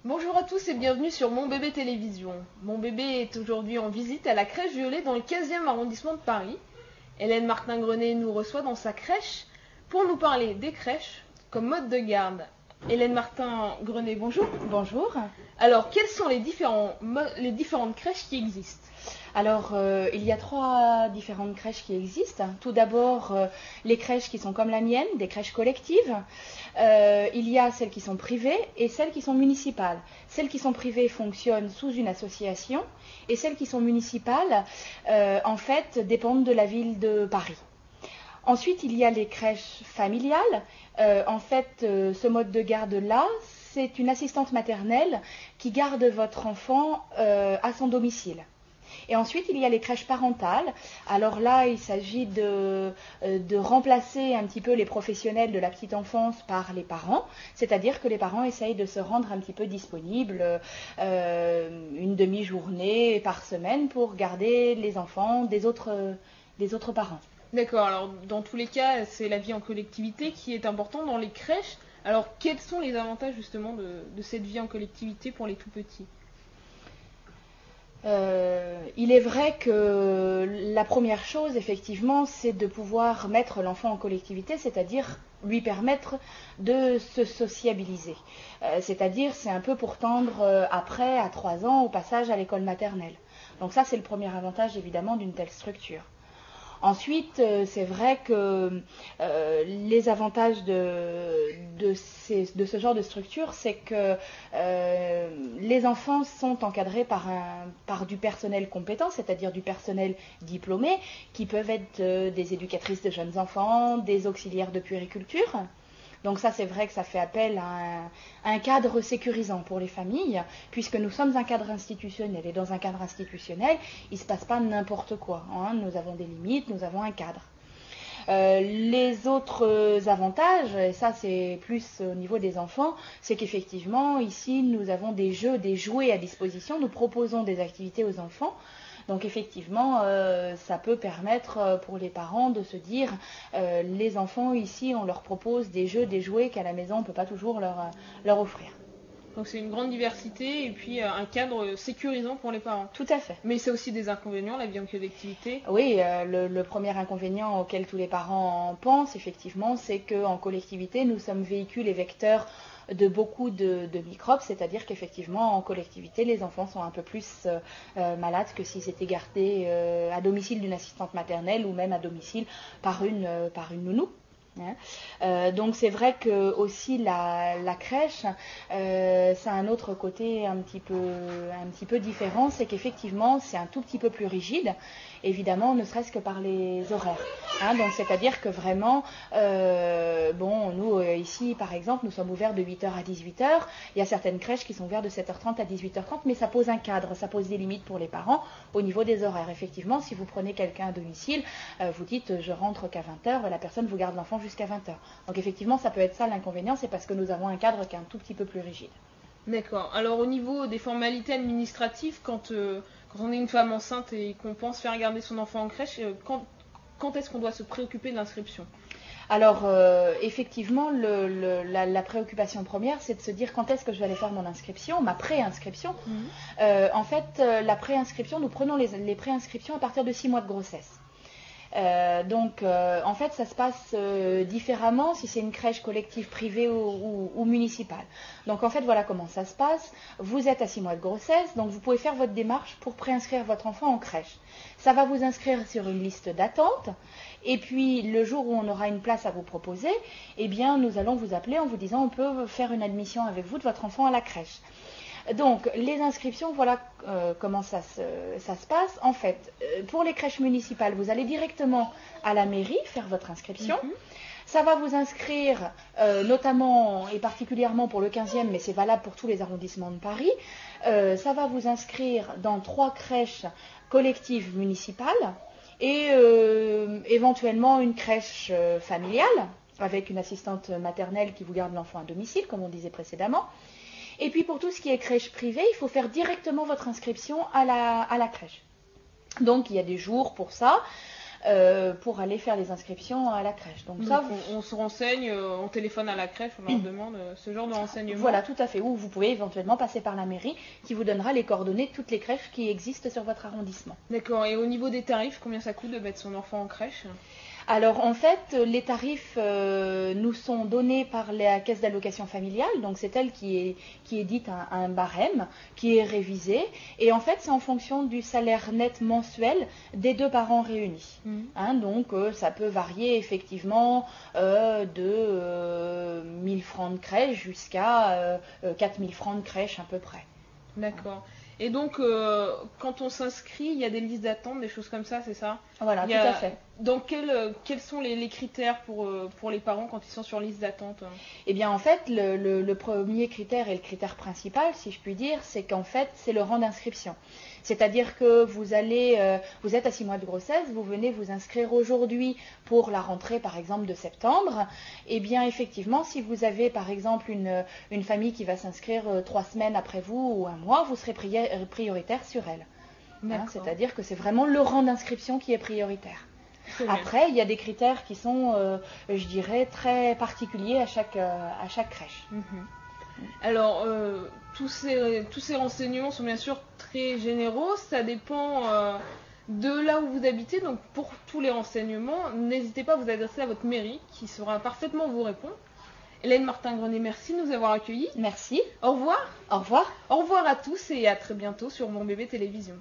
Bonjour à tous et bienvenue sur Mon Bébé Télévision. Mon bébé est aujourd'hui en visite à la crèche Violet dans le 15e arrondissement de Paris. Hélène Martin-Grenet nous reçoit dans sa crèche pour nous parler des crèches comme mode de garde. Hélène Martin-Grenet, bonjour. Bonjour. Alors, quelles sont les différentes crèches qui existent ? Alors, il y a 3 différentes crèches qui existent. Tout d'abord, les crèches qui sont comme la mienne, des crèches collectives. Il y a celles qui sont privées et celles qui sont municipales. Celles qui sont privées fonctionnent sous une association et celles qui sont municipales, en fait, dépendent de la ville de Paris. Ensuite, il y a les crèches familiales. Ce mode de garde-là, c'est une assistante maternelle qui garde votre enfant à son domicile. Et ensuite, il y a les crèches parentales. Alors là, il s'agit de remplacer un petit peu les professionnels de la petite enfance par les parents. C'est-à-dire que les parents essayent de se rendre un petit peu disponibles une demi-journée par semaine pour garder les enfants des autres parents. D'accord, alors dans tous les cas, c'est la vie en collectivité qui est importante dans les crèches. Alors, quels sont les avantages justement de cette vie en collectivité pour les tout-petits ? Il est vrai que la première chose, effectivement, c'est de pouvoir mettre l'enfant en collectivité, c'est-à-dire lui permettre de se sociabiliser. C'est-à-dire, c'est un peu pour tendre après, à 3 ans, au passage à l'école maternelle. Donc ça, c'est le premier avantage, évidemment, d'une telle structure. Ensuite, c'est vrai que les avantages de ce genre de structure, c'est que les enfants sont encadrés par du personnel compétent, c'est-à-dire du personnel diplômé, qui peuvent être des éducatrices de jeunes enfants, des auxiliaires de puériculture. Donc ça, c'est vrai que ça fait appel à un cadre sécurisant pour les familles, puisque nous sommes un cadre institutionnel. Et dans un cadre institutionnel, il ne se passe pas n'importe quoi. Nous avons des limites, nous avons un cadre. Les autres avantages, et ça c'est plus au niveau des enfants, c'est qu'effectivement, ici, nous avons des jouets à disposition. Nous proposons des activités aux enfants. Donc effectivement, ça peut permettre pour les parents de se dire, les enfants ici, on leur propose des jeux, des jouets qu'à la maison, on ne peut pas toujours leur offrir. Donc c'est une grande diversité et puis un cadre sécurisant pour les parents. Tout à fait. Mais c'est aussi des inconvénients, la vie en collectivité. Oui, le premier inconvénient auquel tous les parents pensent, effectivement, c'est qu'en collectivité, nous sommes véhicules et vecteurs de beaucoup de microbes, c'est-à-dire qu'effectivement, en collectivité, les enfants sont un peu plus malades que s'ils étaient gardés à domicile d'une assistante maternelle ou même à domicile par une nounou. Donc c'est vrai que aussi la crèche, ça a un autre côté un petit peu différent, c'est qu'effectivement c'est un tout petit peu plus rigide, évidemment, ne serait-ce que par les horaires. Donc c'est-à-dire que vraiment, nous ici par exemple, nous sommes ouverts de 8h à 18h, il y a certaines crèches qui sont ouvertes de 7h30 à 18h30, mais ça pose un cadre, ça pose des limites pour les parents au niveau des horaires. Effectivement, si vous prenez quelqu'un à domicile, vous dites je rentre qu'à 20h, la personne vous garde l'enfant jusqu'à 20h. Donc effectivement, ça peut être ça l'inconvénient, c'est parce que nous avons un cadre qui est un tout petit peu plus rigide. D'accord. Alors au niveau des formalités administratives, quand on est une femme enceinte et qu'on pense faire garder son enfant en crèche, quand est-ce qu'on doit se préoccuper de l'inscription ? Alors, effectivement, la préoccupation première, c'est de se dire quand est-ce que je vais aller faire mon inscription, ma préinscription. La préinscription, nous prenons les préinscriptions à partir de 6 mois de grossesse. En fait, ça se passe différemment si c'est une crèche collective privée ou municipale. Donc, en fait, voilà comment ça se passe. Vous êtes à 6 mois de grossesse, donc vous pouvez faire votre démarche pour préinscrire votre enfant en crèche. Ça va vous inscrire sur une liste d'attente. Et puis, le jour où on aura une place à vous proposer, eh bien, nous allons vous appeler en vous disant on peut faire une admission avec vous de votre enfant à la crèche. Donc, les inscriptions, voilà comment ça se passe. En fait, pour les crèches municipales, vous allez directement à la mairie faire votre inscription. Ça va vous inscrire, notamment et particulièrement pour le 15e, mais c'est valable pour tous les arrondissements de Paris. Ça va vous inscrire dans 3 crèches collectives municipales et éventuellement une crèche familiale avec une assistante maternelle qui vous garde l'enfant à domicile, comme on disait précédemment. Et puis pour tout ce qui est crèche privée, il faut faire directement votre inscription à la crèche. Donc il y a des jours pour ça. pour aller faire les inscriptions à la crèche. Donc ça, on se renseigne, on téléphone à la crèche, on leur demande ce genre de renseignements. Voilà, tout à fait. Ou vous pouvez éventuellement passer par la mairie qui vous donnera les coordonnées de toutes les crèches qui existent sur votre arrondissement. D'accord. Et au niveau des tarifs, combien ça coûte de mettre son enfant en crèche ? Alors en fait, les tarifs nous sont donnés par la caisse d'allocation familiale, donc c'est elle qui édite un barème, qui est révisé, et en fait c'est en fonction du salaire net mensuel des deux parents réunis. Donc ça peut varier effectivement de 1000 francs de crèche jusqu'à 4000 francs de crèche à peu près. D'accord. Et donc, quand on s'inscrit, il y a des listes d'attente, des choses comme ça, c'est ça ? Voilà, tout à fait. Donc, quels sont les critères pour les parents quand ils sont sur liste d'attente ? Eh bien, en fait, le premier critère et le critère principal, si je puis dire, c'est qu'en fait, c'est le rang d'inscription. C'est-à-dire que vous êtes à 6 mois de grossesse, vous venez vous inscrire aujourd'hui pour la rentrée, par exemple, de septembre. Eh bien, effectivement, si vous avez, par exemple, une famille qui va s'inscrire 3 semaines après vous ou un mois, vous serez prioritaire sur elle. C'est-à-dire que c'est vraiment le rang d'inscription qui est prioritaire. Après, il y a des critères qui sont, je dirais, très particuliers à chaque crèche. Alors, tous ces renseignements sont bien sûr très généraux. Ça dépend de là où vous habitez. Donc, pour tous les renseignements, n'hésitez pas à vous adresser à votre mairie qui saura parfaitement vous répondre. Hélène Martin-Grenet, merci de nous avoir accueillis. Merci. Au revoir. Au revoir. Au revoir à tous et à très bientôt sur Mon Bébé Télévision.